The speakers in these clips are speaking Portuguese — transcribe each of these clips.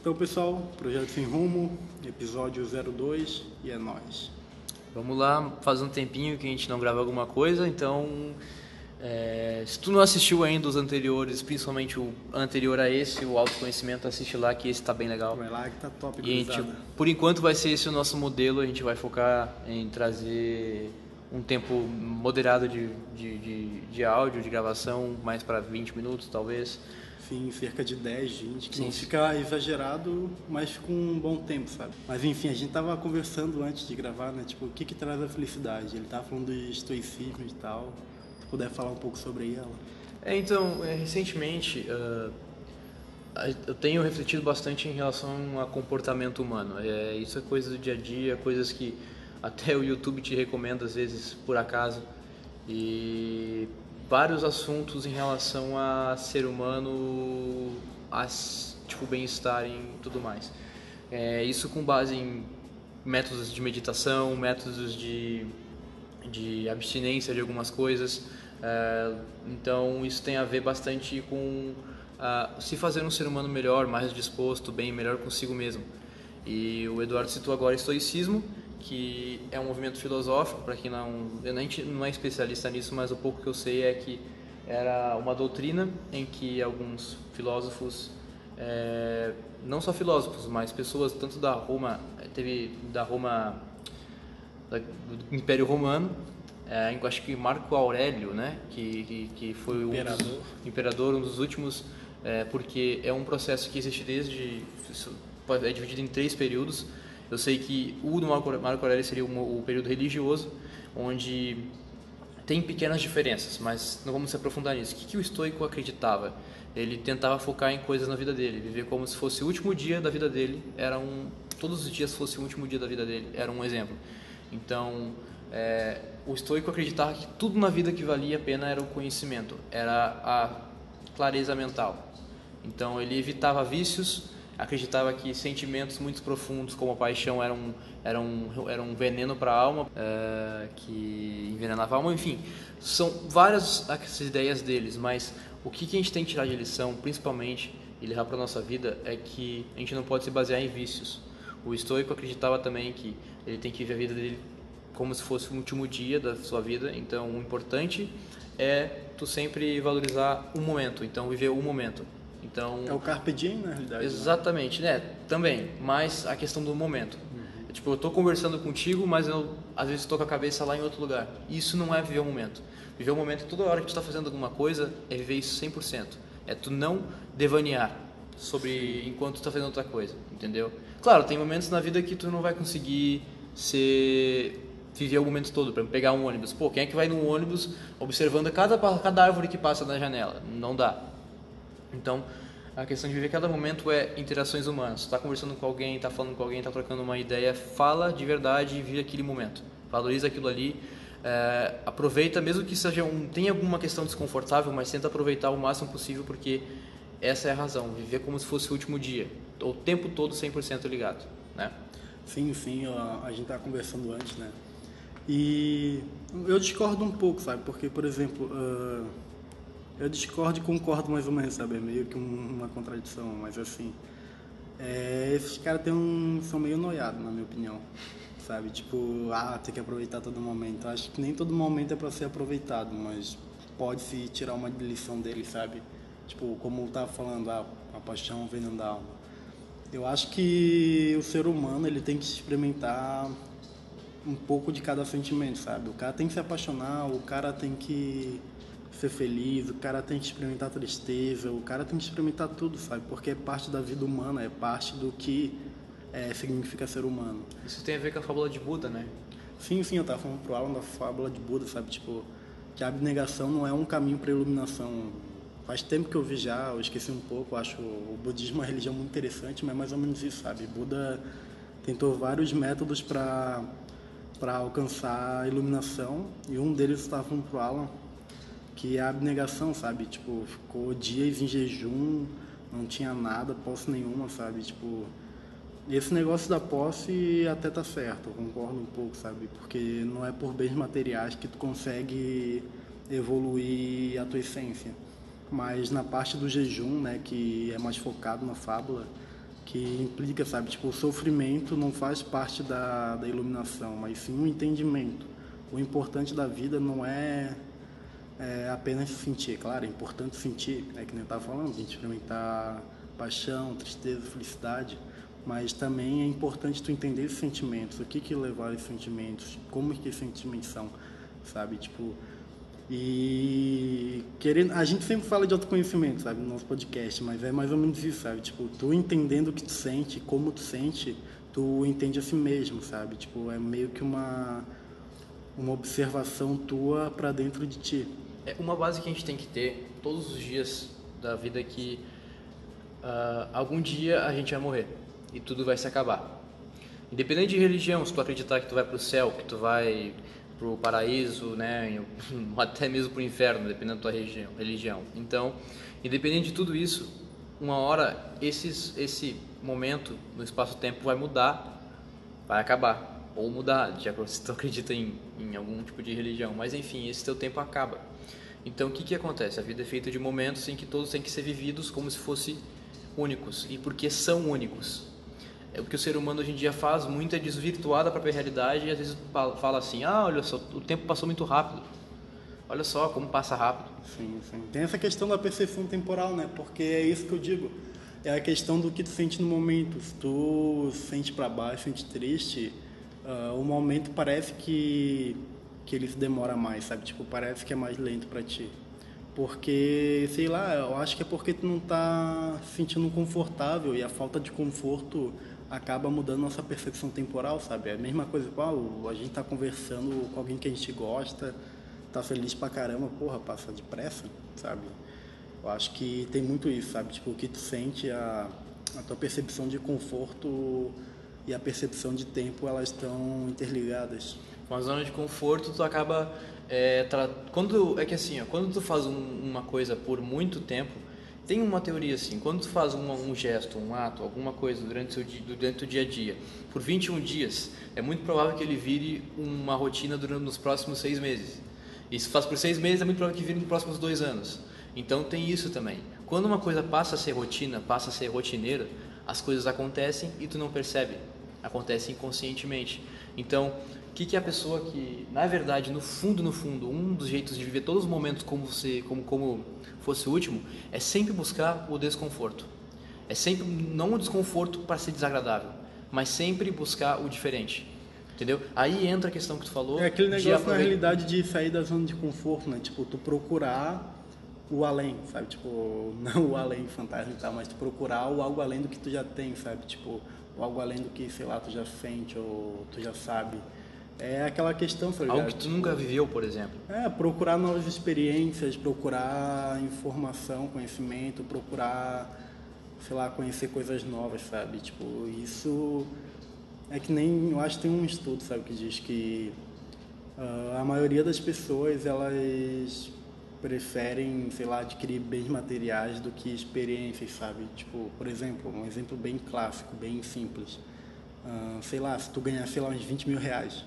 Então, pessoal, Projeto Sem Rumo, episódio 02 e é nóis. Vamos lá, faz um tempinho que a gente não grava alguma coisa, então se tu não assistiu ainda os anteriores, principalmente o anterior a esse, o autoconhecimento, assiste lá que esse tá bem legal. Vai lá que tá top, E a gente, gurizada. por enquanto vai ser esse o nosso modelo, a gente vai focar em trazer um tempo moderado de áudio, de gravação, mais para 20 minutos talvez. Sim, cerca de 10, 20, que Sim. não fica exagerado, mas fica um bom tempo, sabe? Mas enfim, a gente tava conversando antes de gravar, né? Tipo, o que traz a felicidade? Ele tava falando de estoicismo e tal. Se puder falar um pouco sobre ela. Recentemente, eu tenho refletido bastante em relação a comportamento humano. Isso é coisa do dia a dia, coisas que até o YouTube te recomenda às vezes por acaso. E vários assuntos em relação a ser humano, tipo bem-estar e tudo mais. Isso com base em métodos de meditação, métodos de abstinência de algumas coisas. Então isso tem a ver bastante com se fazer um ser humano melhor, mais disposto, bem, melhor consigo mesmo. E o Eduardo citou agora estoicismo, que é um movimento filosófico, para quem não é especialista nisso, mas o pouco que eu sei é que era uma doutrina em que alguns filósofos, não só filósofos, mas pessoas tanto da Roma, do Império Romano, acho que Marco Aurélio, né, que foi o imperador, um dos últimos, porque é um processo que existe é dividido em 3 períodos. Eu sei que o do Marco Aurélio seria o período religioso, onde tem pequenas diferenças, mas não vamos se aprofundar nisso. O que o estoico acreditava? Ele tentava focar em coisas na vida dele, viver como se fosse o último dia da vida dele, todos os dias fosse o último dia da vida dele, era um exemplo. Então, o estoico acreditava que tudo na vida que valia a pena era o conhecimento, era a clareza mental. Então, ele evitava vícios, acreditava que sentimentos muito profundos como a paixão era um veneno para a alma, que envenenava a alma. Enfim, são várias essas ideias deles, mas o que a gente tem que tirar de lição, principalmente, e levar para a nossa vida, é que a gente não pode se basear em vícios. O estoico acreditava também que ele tem que viver a vida dele como se fosse o último dia da sua vida. Então, o importante é tu sempre valorizar um momento, então viver o momento. Então, É o Carpe Diem, na realidade. exatamente, né? Também, mas a questão do momento. Tipo, eu tô conversando contigo, mas eu às vezes tô com a cabeça lá em outro lugar. Isso não é viver o momento. Viver o momento, toda hora que tu tá fazendo alguma coisa, é viver isso 100%. É tu não devanear sobre enquanto tu tá fazendo outra coisa, entendeu? Claro, tem momentos na vida que tu não vai conseguir viver o momento todo. Por exemplo, pegar um ônibus. Pô, quem é que vai num ônibus observando cada árvore que passa na janela? Não dá. Então, a questão de viver cada momento é interações humanas. Você está conversando com alguém, está falando com alguém, está trocando uma ideia, fala de verdade e vive aquele momento. Valoriza aquilo ali, aproveita, mesmo que tenha alguma questão desconfortável, mas tenta aproveitar o máximo possível, porque essa é a razão, viver como se fosse o último dia, o tempo todo 100% ligado, né? Sim, a gente tava conversando antes, né? E eu discordo um pouco, sabe? Porque, por exemplo, eu discordo e concordo mais ou menos, sabe? É meio que uma contradição, mas assim, esses caras são meio noiados, na minha opinião, sabe? Tipo, tem que aproveitar todo momento. Acho que nem todo momento é pra ser aproveitado, mas pode-se tirar uma lição dele, sabe? Tipo, como eu tava falando, a paixão veneno da alma. Eu acho que o ser humano, ele tem que experimentar um pouco de cada sentimento, sabe? O cara tem que se apaixonar, o cara tem que ser feliz, o cara tem que experimentar tristeza, o cara tem que experimentar tudo, sabe? Porque é parte da vida humana, é parte do que significa ser humano. Isso tem a ver com a fábula de Buda, né? Sim, eu tava falando pro Alan da fábula de Buda, sabe? Tipo, que a abnegação não é um caminho para iluminação. Faz tempo que eu vi já, eu esqueci um pouco, acho o budismo uma religião muito interessante, mas é mais ou menos isso, sabe? Buda tentou vários métodos para alcançar a iluminação, e um deles estava falando pro Alan, que é a abnegação, sabe? Tipo, ficou dias em jejum, não tinha nada, posse nenhuma, sabe? Tipo, esse negócio da posse até tá certo, eu concordo um pouco, sabe? Porque não é por bens materiais que tu consegue evoluir a tua essência. Mas na parte do jejum, né, que é mais focado na fábula, que implica, sabe, tipo, o sofrimento não faz parte da iluminação, mas sim o entendimento. O importante da vida não é apenas sentir, claro, é importante sentir, é que nem eu estava falando, a gente experimentar paixão, tristeza, felicidade, mas também é importante tu entender esses sentimentos, o que levar a esses sentimentos, como que esses sentimentos são, sabe, tipo, e querendo, a gente sempre fala de autoconhecimento, sabe, no nosso podcast, mas é mais ou menos isso, sabe, tipo, tu entendendo o que tu sente, como tu sente, tu entende a si mesmo, sabe, tipo, é meio que uma observação tua para dentro de ti. É uma base que a gente tem que ter todos os dias da vida é que algum dia a gente vai morrer e tudo vai se acabar. Independente de religião, se tu acreditar que tu vai para o céu, que tu vai para o paraíso, né, até mesmo para o inferno, dependendo da tua religião. Então, independente de tudo isso, uma hora esse momento no espaço-tempo vai mudar, vai acabar. Ou mudar, de acordo se tu acredita em algum tipo de religião. Mas enfim, esse teu tempo acaba. Então o que acontece? A vida é feita de momentos em que todos têm que ser vividos como se fossem únicos. E porque são únicos. É o que o ser humano hoje em dia faz muito, é desvirtuar da própria realidade. E às vezes fala assim, olha só, o tempo passou muito rápido. Olha só como passa rápido. Sim, sim. Tem essa questão da percepção temporal, né? Porque é isso que eu digo. É a questão do que tu sente no momento. Se tu sente para baixo, sente triste, o momento parece que ele se demora mais, sabe? Tipo, parece que é mais lento para ti. Porque, sei lá, eu acho que é porque tu não tá se sentindo confortável e a falta de conforto acaba mudando nossa percepção temporal, sabe? É a mesma coisa, a gente tá conversando com alguém que a gente gosta, tá feliz pra caramba, porra, passa depressa, sabe? Eu acho que tem muito isso, sabe? Tipo, o que tu sente, a tua percepção de conforto e a percepção de tempo, elas estão interligadas. Com a zona de conforto, tu acaba... é que assim, quando tu faz uma coisa por muito tempo, tem uma teoria assim, quando tu faz um gesto, um ato, alguma coisa durante o dia a dia, por 21 dias, é muito provável que ele vire uma rotina nos próximos 6 meses. E se faz por 6 meses, é muito provável que vire nos próximos 2 anos. Então tem isso também. Quando uma coisa passa a ser rotina, passa a ser rotineira, as coisas acontecem e tu não percebe. Acontece inconscientemente. Então, o que é a pessoa que, na verdade, no fundo, um dos jeitos de viver todos os momentos como fosse o último, é sempre buscar o desconforto. É sempre, não o desconforto para ser desagradável, mas sempre buscar o diferente. Entendeu? Aí entra a questão que tu falou. É aquele negócio, na realidade, de sair da zona de conforto, né? Tipo, tu procurar o além, sabe? Tipo, não o além fantasma e tal, mas tu procurar o algo além do que tu já tem, sabe? Tipo, o algo além do que, sei lá, tu já sente ou tu já sabe. É aquela questão, tá ligado? Algo que tu nunca viveu, por exemplo. Procurar novas experiências, procurar informação, conhecimento, procurar, sei lá, conhecer coisas novas, sabe? Tipo, isso é que nem, eu acho que tem um estudo, sabe, que diz que a maioria das pessoas, elas preferem, sei lá, adquirir bens materiais do que experiências, sabe? Tipo, por exemplo, um exemplo bem clássico, bem simples. Sei lá, se tu ganhar, sei lá, uns 20 mil reais,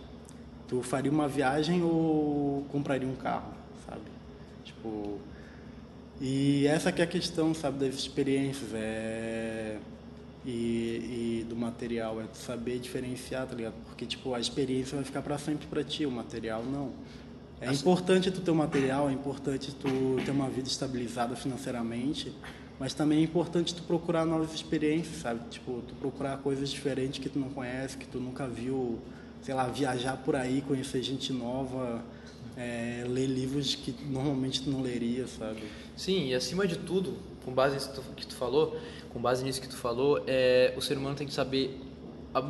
tu faria uma viagem ou compraria um carro, sabe? Tipo, e essa que é a questão, sabe, das experiências, e do material, é tu saber diferenciar, tá ligado? Porque, tipo, a experiência vai ficar para sempre para ti, o material não. É importante tu ter um material, é importante tu ter uma vida estabilizada financeiramente, mas também é importante tu procurar novas experiências, sabe? Tipo, tu procurar coisas diferentes que tu não conhece, que tu nunca viu, sei lá, viajar por aí, conhecer gente nova, ler livros que normalmente tu não leria, sabe? Sim, e acima de tudo, com base nisso que tu falou, o ser humano tem que saber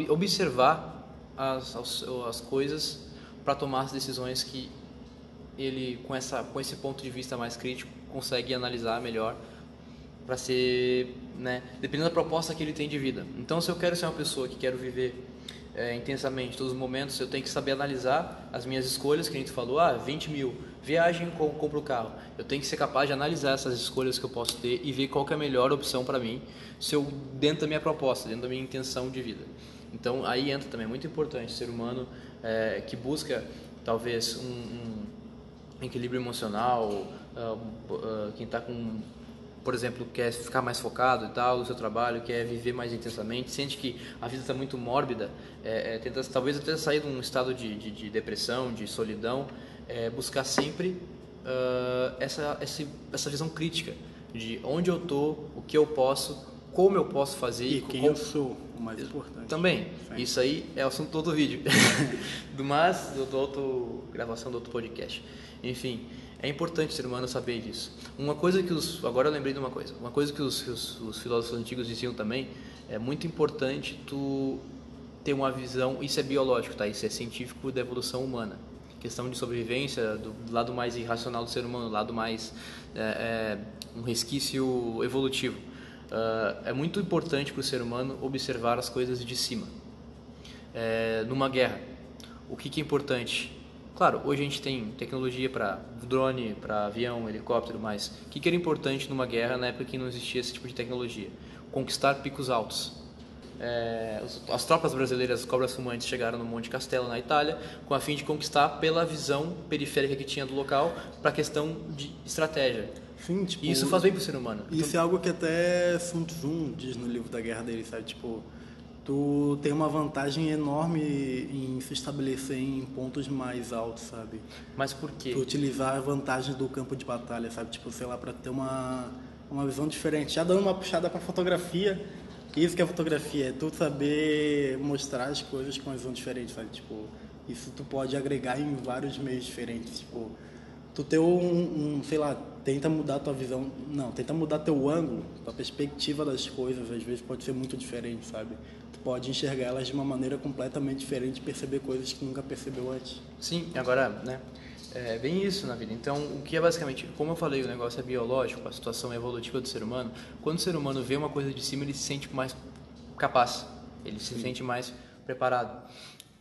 observar as coisas para tomar as decisões que ele, com esse ponto de vista mais crítico, consegue analisar melhor para ser, né, dependendo da proposta que ele tem de vida. Então, se eu quero ser uma pessoa que quero viver intensamente todos os momentos, eu tenho que saber analisar as minhas escolhas, que a gente falou, 20 mil, viagem, compro o carro. Eu tenho que ser capaz de analisar essas escolhas que eu posso ter e ver qual que é a melhor opção para mim, dentro da minha proposta, dentro da minha intenção de vida. Então, aí entra também, é muito importante, o ser humano que busca, talvez, um equilíbrio emocional, quem está com por exemplo, quer ficar mais focado e tal no seu trabalho, quer viver mais intensamente, sente que a vida está muito mórbida, tenta talvez até sair de um estado de depressão, de solidão, buscar sempre essa visão crítica de onde eu estou, o que eu posso, como eu posso fazer e quem eu sou, o mais importante. Também. Sim. Isso aí é o assunto do outro vídeo, do outro gravação do outro podcast. Enfim, é importante o ser humano saber disso. Uma coisa que agora eu lembrei de uma coisa que os filósofos antigos diziam também, é muito importante tu ter uma visão, isso é biológico, tá? Isso é científico da evolução humana. Questão de sobrevivência, do lado mais irracional do ser humano, lado mais um resquício evolutivo. É muito importante para o ser humano observar as coisas de cima. Numa guerra, o que é importante? Claro, hoje a gente tem tecnologia para drone, para avião, helicóptero, mas o que era importante numa guerra na época que não existia esse tipo de tecnologia? Conquistar picos altos. As tropas brasileiras, as cobras fumantes, chegaram no Monte Castelo, na Itália, com a fim de conquistar pela visão periférica que tinha do local, para a questão de estratégia. Sim, tipo, e isso faz bem pro ser humano. Isso é algo que até Sun Tzu diz no livro da guerra dele, sabe? Tipo, tu tem uma vantagem enorme em se estabelecer em pontos mais altos, sabe? Mas por quê? Tu utilizar a vantagem do campo de batalha, sabe? Tipo, sei lá, para ter uma visão diferente. Já dando uma puxada para fotografia, isso que é fotografia, é tu saber mostrar as coisas com uma visão diferente, sabe? Tipo, isso tu pode agregar em vários meios diferentes, tipo, tu ter sei lá, tenta mudar tua visão, não, tenta mudar teu ângulo, tua perspectiva das coisas, às vezes pode ser muito diferente, sabe? Tu pode enxergar elas de uma maneira completamente diferente, perceber coisas que nunca percebeu antes. Sim, agora, né, é bem isso na vida. Então, o que é basicamente, como eu falei, o negócio é biológico, a situação evolutiva do ser humano. Quando o ser humano vê uma coisa de cima, ele se sente mais capaz, ele se sente mais preparado.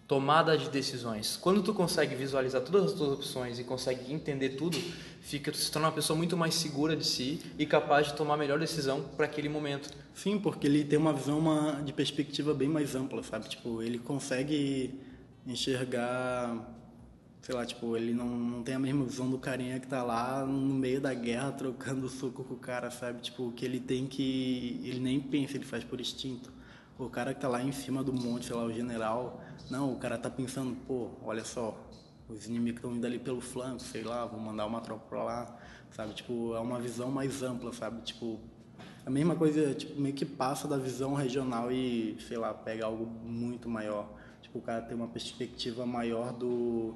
Tomada de decisões. Quando tu consegue visualizar todas as tuas opções e consegue entender tudo, tu se torna uma pessoa muito mais segura de si e capaz de tomar a melhor decisão para aquele momento. Sim, porque ele tem uma visão de perspectiva bem mais ampla, sabe? Tipo, ele consegue enxergar, sei lá, tipo, ele não tem a mesma visão do carinha que tá lá no meio da guerra trocando soco com o cara, sabe? Tipo, que ele nem pensa, ele faz por instinto. O cara que tá lá em cima do monte, sei lá, o general, não, o cara tá pensando, pô, olha só, os inimigos estão indo ali pelo flanco, sei lá, vou mandar uma tropa pra lá, sabe? Tipo, é uma visão mais ampla, sabe? Tipo, a mesma coisa, tipo, meio que passa da visão regional e, sei lá, pega algo muito maior. Tipo, o cara tem uma perspectiva maior do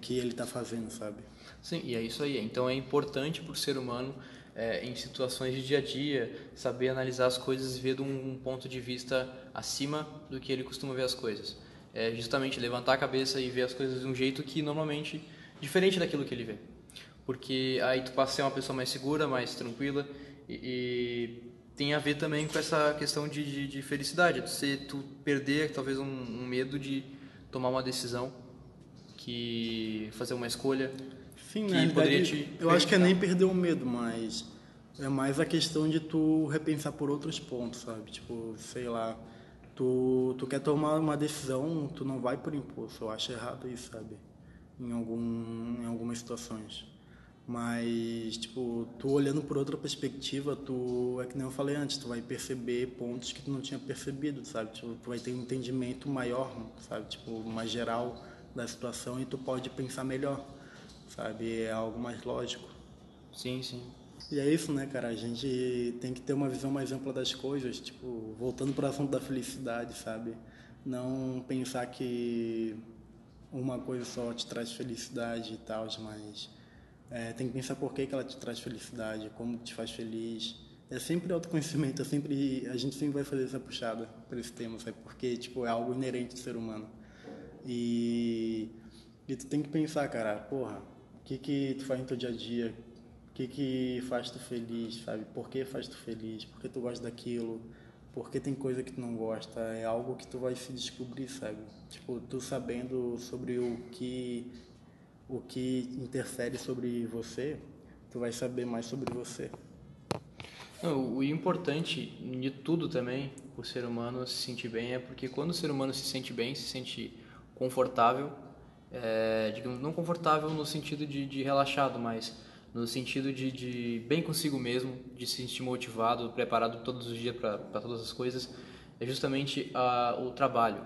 que ele tá fazendo, sabe? Sim, e é isso aí. Então é importante pro ser humano, em situações de dia a dia, saber analisar as coisas e ver de um ponto de vista acima do que ele costuma ver as coisas. É justamente levantar a cabeça e ver as coisas de um jeito que normalmente diferente daquilo que ele vê. Porque aí tu passa a ser uma pessoa mais segura, mais tranquila e tem a ver também com essa questão de felicidade. Tu perder talvez um medo de tomar uma decisão, que fazer uma escolha. Sim, que na realidade, eu acho que é prejudicar. nem perder o medo, mas é mais a questão de tu repensar por outros pontos, sabe? Tipo, sei lá, tu quer tomar uma decisão, tu não vai por impulso. Eu acho errado isso, sabe? Em algumas situações. Mas, tipo, tu olhando por outra perspectiva, é que nem eu falei antes, tu vai perceber pontos que tu não tinha percebido, sabe? Tipo, tu vai ter um entendimento maior, sabe? Tipo, mais geral da situação e tu pode pensar melhor, sabe? É algo mais lógico. Sim, sim. E é isso, né, cara? A gente tem que ter uma visão mais ampla das coisas, tipo, voltando para o assunto da felicidade, sabe? Não pensar que uma coisa só te traz felicidade e tal, mas tem que pensar por que ela te traz felicidade, como te faz feliz. É sempre autoconhecimento, a gente sempre vai fazer essa puxada por esse tema, sabe? Porque, tipo, é algo inerente do ser humano. E tu tem que pensar, cara, porra, o que tu faz no teu dia a dia? O que faz tu feliz, sabe? Por que faz tu feliz? Por que tu gosta daquilo? Por que tem coisa que tu não gosta? É algo que tu vai se descobrir, sabe? Tipo, tu sabendo sobre o que interfere sobre você, tu vai saber mais sobre você. Não, o importante de tudo também, o ser humano se sentir bem, é porque quando o ser humano se sente bem, se sente confortável, digamos, não confortável no sentido de relaxado, mas no sentido de bem consigo mesmo, de se sentir motivado, preparado todos os dias para todas as coisas, é justamente o trabalho,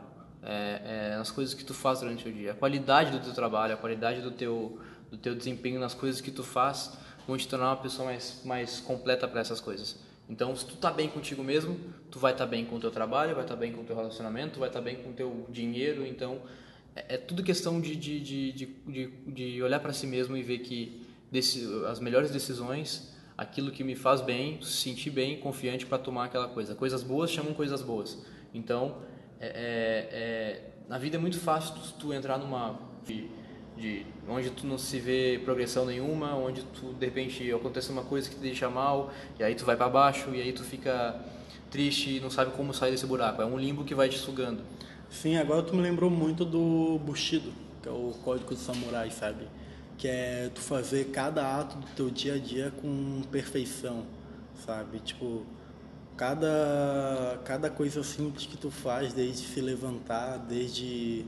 as coisas que tu faz durante o dia, a qualidade do teu trabalho, a qualidade do teu desempenho nas coisas que tu faz vão te tornar uma pessoa mais completa para essas coisas. Então, se tu tá bem contigo mesmo, tu vai estar bem com o teu trabalho, vai estar bem com o teu relacionamento, vai estar bem com o teu dinheiro. Então, é tudo questão de olhar para si mesmo e ver que as melhores decisões, aquilo que me faz bem, se sentir bem, confiante para tomar aquela coisa. Coisas boas chamam coisas boas. Então, na vida é muito fácil tu entrar numa... onde tu não se vê progressão nenhuma, onde tu de repente acontece uma coisa que te deixa mal e aí tu vai para baixo e aí tu fica triste e não sabe como sair desse buraco. É um limbo que vai te sugando. Sim, agora tu me lembrou muito do Bushido, que é o código do samurai, sabe? Que é tu fazer cada ato do teu dia a dia com perfeição, sabe? Tipo, cada coisa simples que tu faz, desde se levantar, desde,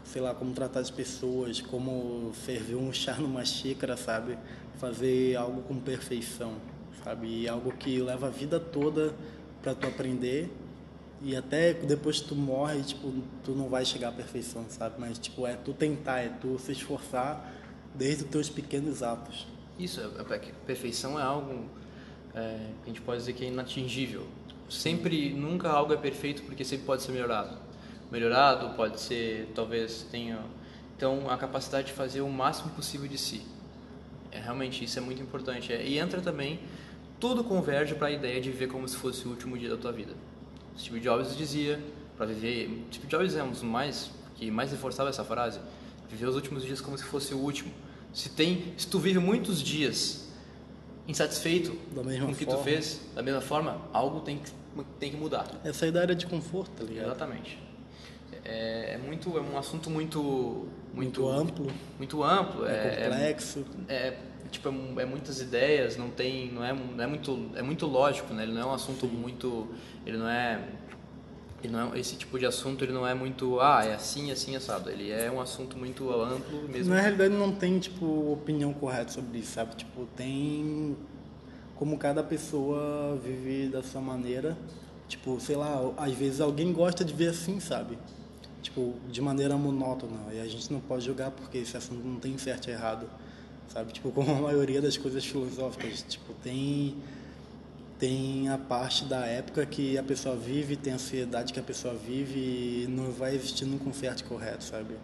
sei lá, como tratar as pessoas, como ferver um chá numa xícara, sabe? Fazer algo com perfeição, sabe? E algo que leva a vida toda para tu aprender. E até depois que tu morre, tipo, tu não vai chegar à perfeição, sabe? Mas, tipo, é tu tentar, é tu se esforçar desde os teus pequenos atos. Isso, perfeição é algo que a gente pode dizer que é inatingível. Sempre, nunca algo é perfeito porque sempre pode ser melhorado. Melhorado, pode ser, talvez tenha... Então, a capacidade de fazer o máximo possível de si. Realmente, isso é muito importante. E entra também, tudo converge para a ideia de viver como se fosse o último dia da tua vida. Steve Jobs dizia, para viver... Steve Jobs é um dos que mais reforçava essa frase. Viver os últimos dias como se fosse o último. Se tu vive muitos dias insatisfeito com o que tu fez, da mesma forma, algo tem que mudar. Essa é da área de conforto, tá ligado? Exatamente. É um assunto muito amplo. Muito amplo. Complexo. É muitas ideias, é muito lógico, né? Ele não é um assunto muito, esse tipo de assunto, ele não é muito, é assim, assim, assado. Ele é um assunto muito amplo mesmo. Na realidade não tem, tipo, opinião correta sobre isso, sabe? Tipo, tem como cada pessoa vive da sua maneira. Tipo, sei lá, às vezes alguém gosta de ver assim, sabe? Tipo, de maneira monótona. E a gente não pode julgar porque esse assunto não tem certo e errado, sabe? Tipo, como a maioria das coisas filosóficas. Tipo, tem a parte da época que a pessoa vive, tem a sociedade que a pessoa vive e não vai existir num concerto correto, sabe?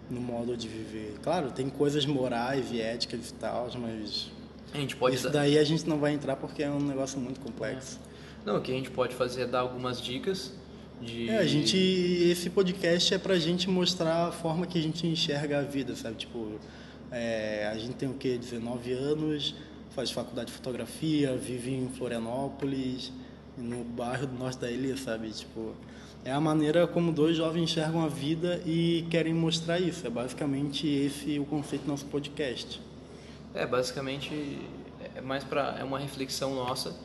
No modo de viver. Claro, tem coisas morais e éticas e tal, mas isso daí a gente não vai entrar porque é um negócio muito complexo. Não, o que a gente pode fazer é dar algumas dicas de... Esse podcast é pra gente mostrar a forma que a gente enxerga a vida, sabe? Tipo, a gente tem o quê? 19 anos, faz faculdade de fotografia, vive em Florianópolis, no bairro do norte da ilha, sabe? Tipo, é a maneira como dois jovens enxergam a vida e querem mostrar isso. É basicamente esse o conceito do nosso podcast. Basicamente é uma reflexão nossa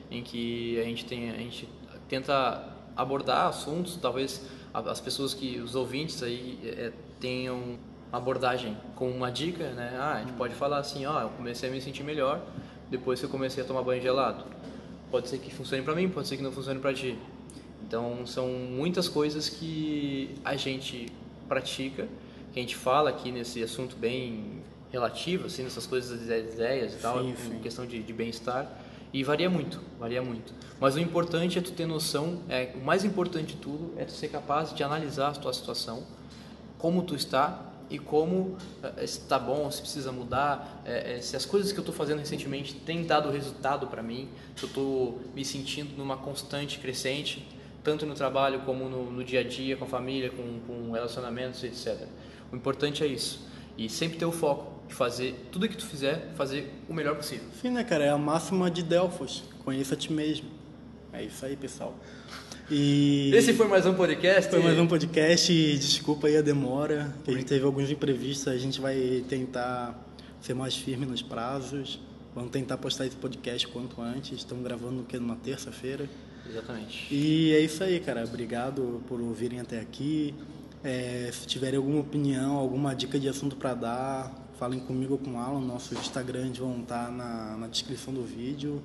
em que a gente tenta abordar assuntos, talvez as pessoas os ouvintes aí tenham uma abordagem com uma dica, né? A gente pode falar assim, eu comecei a me sentir melhor depois que eu comecei a tomar banho gelado. Pode ser que funcione para mim, pode ser que não funcione para ti. Então, são muitas coisas que a gente pratica, que a gente fala aqui nesse assunto bem relativo, assim, nessas coisas das ideias e tal, sim. Questão de bem-estar. E varia muito. Mas o importante é tu ter noção, o mais importante de tudo é tu ser capaz de analisar a tua situação, como tu está e como, se está bom, se precisa mudar, se as coisas que eu estou fazendo recentemente têm dado resultado para mim, se eu estou me sentindo numa constante crescente, tanto no trabalho como no dia a dia, com a família, com relacionamentos, etc. O importante é isso. E sempre ter o foco de fazer tudo que tu fizer, fazer o melhor possível. Sim, né, cara? É a máxima de Delfos. Conheça a ti mesmo. É isso aí, pessoal. E esse foi mais um podcast. E desculpa aí a demora, que a gente teve alguns imprevistos. A gente vai tentar ser mais firme nos prazos. Vamos tentar postar esse podcast quanto antes. Estamos gravando numa terça-feira. Exatamente. E é isso aí, cara. Obrigado por ouvirem até aqui. Se tiverem alguma opinião, alguma dica de assunto para dar, falem comigo ou com o Alan. Nosso Instagram vão estar na descrição do vídeo.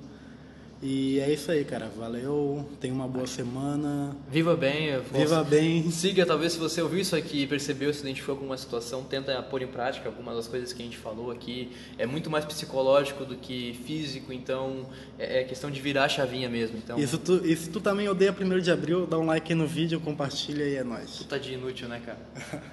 E é isso aí, cara. Valeu. Tenha uma boa semana. Viva bem. Viva bem. Siga, talvez se você ouviu isso aqui e percebeu, se identificou com alguma situação, tenta pôr em prática algumas das coisas que a gente falou aqui. É muito mais psicológico do que físico, então é questão de virar a chavinha mesmo. Então, E se tu também odeia 1º de abril, dá um like aí no vídeo, compartilha e é nóis. tu tá de inútil, né, cara?